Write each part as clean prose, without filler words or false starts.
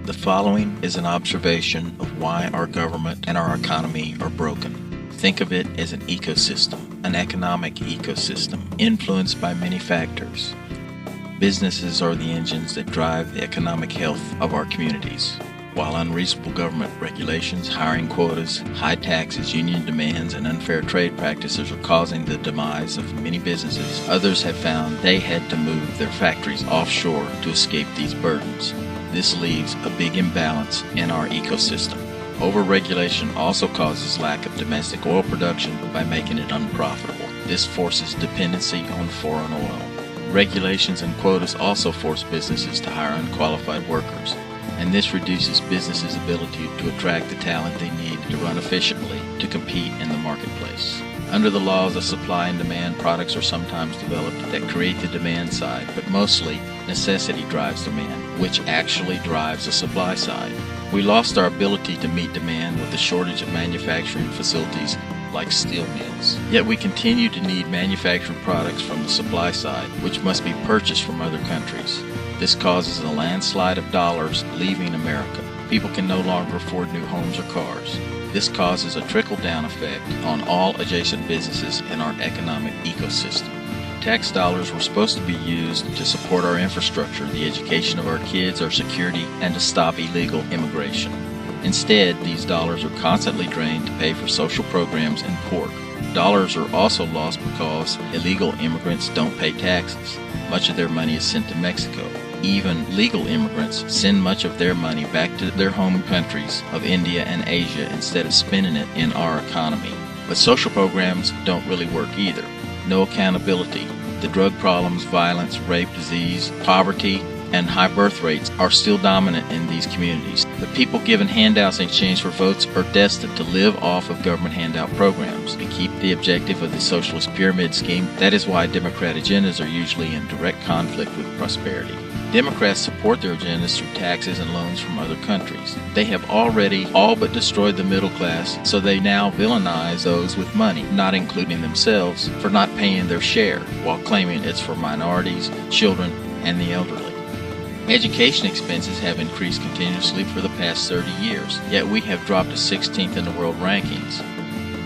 The following is an observation of why our government and our economy are broken. Think of it as an ecosystem, an economic ecosystem, influenced by many factors. Businesses are the engines that drive the economic health of our communities. While unreasonable government regulations, hiring quotas, high taxes, union demands, and unfair trade practices are causing the demise of many businesses, others have found they had to move their factories offshore to escape these burdens. This leaves a big imbalance in our ecosystem. Overregulation also causes lack of domestic oil production by making it unprofitable. This forces dependency on foreign oil. Regulations and quotas also force businesses to hire unqualified workers, and this reduces businesses' ability to attract the talent they need to run efficiently to compete in the marketplace. Under the laws of supply and demand, products are sometimes developed that create the demand side, but mostly necessity drives demand, which actually drives the supply side. We lost our ability to meet demand with the shortage of manufacturing facilities like steel mills. Yet we continue to need manufactured products from the supply side, which must be purchased from other countries. This causes a landslide of dollars leaving America. People can no longer afford new homes or cars. This causes a trickle-down effect on all adjacent businesses in our economic ecosystem. Tax dollars were supposed to be used to support our infrastructure, the education of our kids, our security, and to stop illegal immigration. Instead, these dollars are constantly drained to pay for social programs and pork. Dollars are also lost because illegal immigrants don't pay taxes. Much of their money is sent to Mexico. Even legal immigrants send much of their money back to their home countries of India and Asia instead of spending it in our economy. But social programs don't really work either. No accountability. The drug problems, violence, rape, disease, poverty, and high birth rates are still dominant in these communities. The people given handouts in exchange for votes are destined to live off of government handout programs to keep the objective of the socialist pyramid scheme. That is why Democrat agendas are usually in direct conflict with prosperity. Democrats support their agendas through taxes and loans from other countries. They have already all but destroyed the middle class, so they now villainize those with money, not including themselves, for not paying their share, while claiming it's for minorities, children, and the elderly. Education expenses have increased continuously for the past 30 years, yet we have dropped to 16th in the world rankings.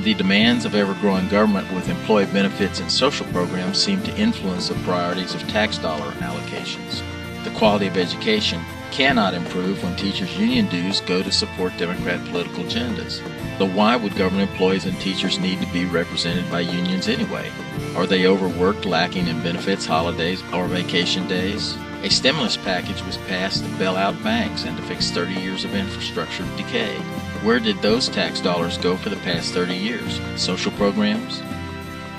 The demands of ever-growing government with employee benefits and social programs seem to influence the priorities of tax dollar allocations. The quality of education cannot improve when teachers' union dues go to support Democrat political agendas. So why would government employees and teachers need to be represented by unions anyway? Are they overworked, lacking in benefits, holidays, or vacation days? A stimulus package was passed to bail out banks and to fix 30 years of infrastructure decay. Where did those tax dollars go for the past 30 years? Social programs?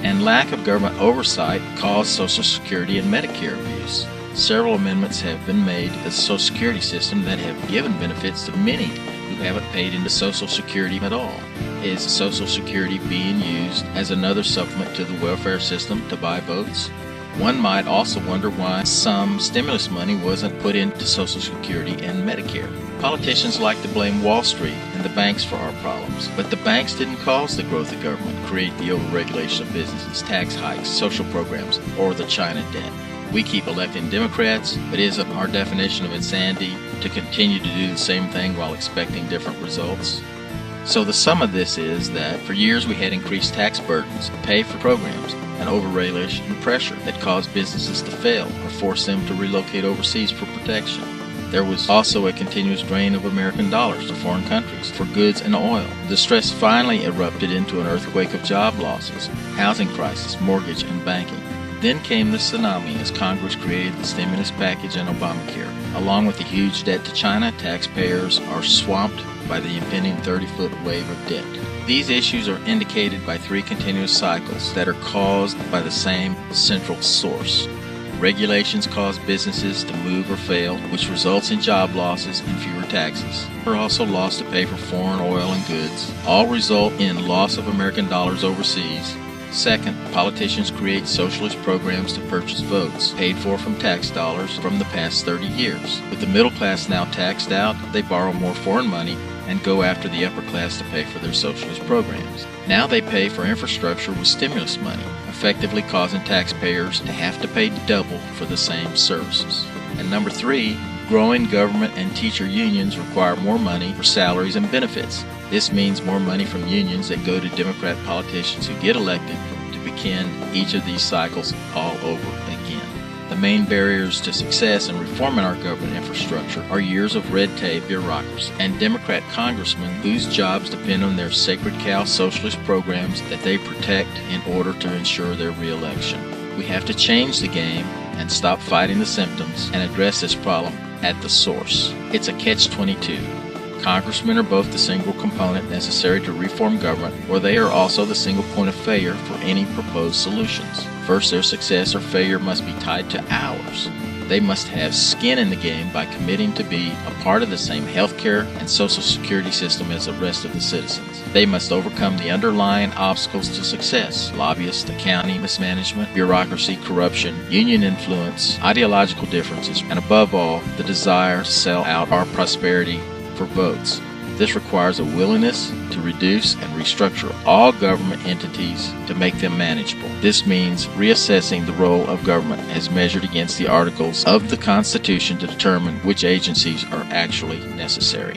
And lack of government oversight caused Social Security and Medicare abuse. Several amendments have been made to the Social Security system that have given benefits to many who haven't paid into Social Security at all. Is Social Security being used as another supplement to the welfare system to buy votes? One might also wonder why some stimulus money wasn't put into Social Security and Medicare. Politicians like to blame Wall Street and the banks for our problems, but the banks didn't cause the growth of government, create the overregulation of businesses, tax hikes, social programs, or the China debt. We keep electing Democrats, but it is our definition of insanity to continue to do the same thing while expecting different results. So the sum of this is that for years we had increased tax burdens, pay for programs, and overregulation and pressure that caused businesses to fail or forced them to relocate overseas for protection. There was also a continuous drain of American dollars to foreign countries for goods and oil. The stress finally erupted into an earthquake of job losses, housing crisis, mortgage, and banking. Then came the tsunami as Congress created the stimulus package and Obamacare. Along with the huge debt to China, taxpayers are swamped by the impending 30-foot wave of debt. These issues are indicated by three continuous cycles that are caused by the same central source. Regulations cause businesses to move or fail, which results in job losses and fewer taxes. Are also lost to pay for foreign oil and goods. All result in loss of American dollars overseas. Second, politicians create socialist programs to purchase votes, paid for from tax dollars from the past 30 years. With the middle class now taxed out, they borrow more foreign money and go after the upper class to pay for their socialist programs. Now they pay for infrastructure with stimulus money, effectively causing taxpayers to have to pay double for the same services. And number three, Growing government and teacher unions require more money for salaries and benefits. This means more money from unions that go to Democrat politicians who get elected to begin each of these cycles all over again. The main barriers to success in reforming our government infrastructure are years of red tape, bureaucracy, and Democrat congressmen whose jobs depend on their sacred cow socialist programs that they protect in order to ensure their re-election. We have to change the game and stop fighting the symptoms and address this problem at the source. It's a catch-22. Congressmen are both the single component necessary to reform government, or they are also the single point of failure for any proposed solutions. First, their success or failure must be tied to ours. They must have skin in the game by committing to be a part of the same healthcare and social security system as the rest of the citizens. They must overcome the underlying obstacles to success: lobbyists, the county, mismanagement, bureaucracy, corruption, union influence, ideological differences, and above all, the desire to sell out our prosperity for votes. This requires a willingness to reduce and restructure all government entities to make them manageable. This means reassessing the role of government as measured against the articles of the Constitution to determine which agencies are actually necessary.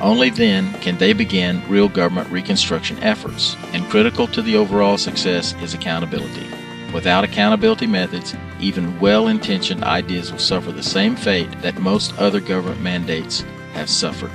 Only then can they begin real government reconstruction efforts, and critical to the overall success is accountability. Without accountability methods, even well-intentioned ideas will suffer the same fate that most other government mandates have suffered.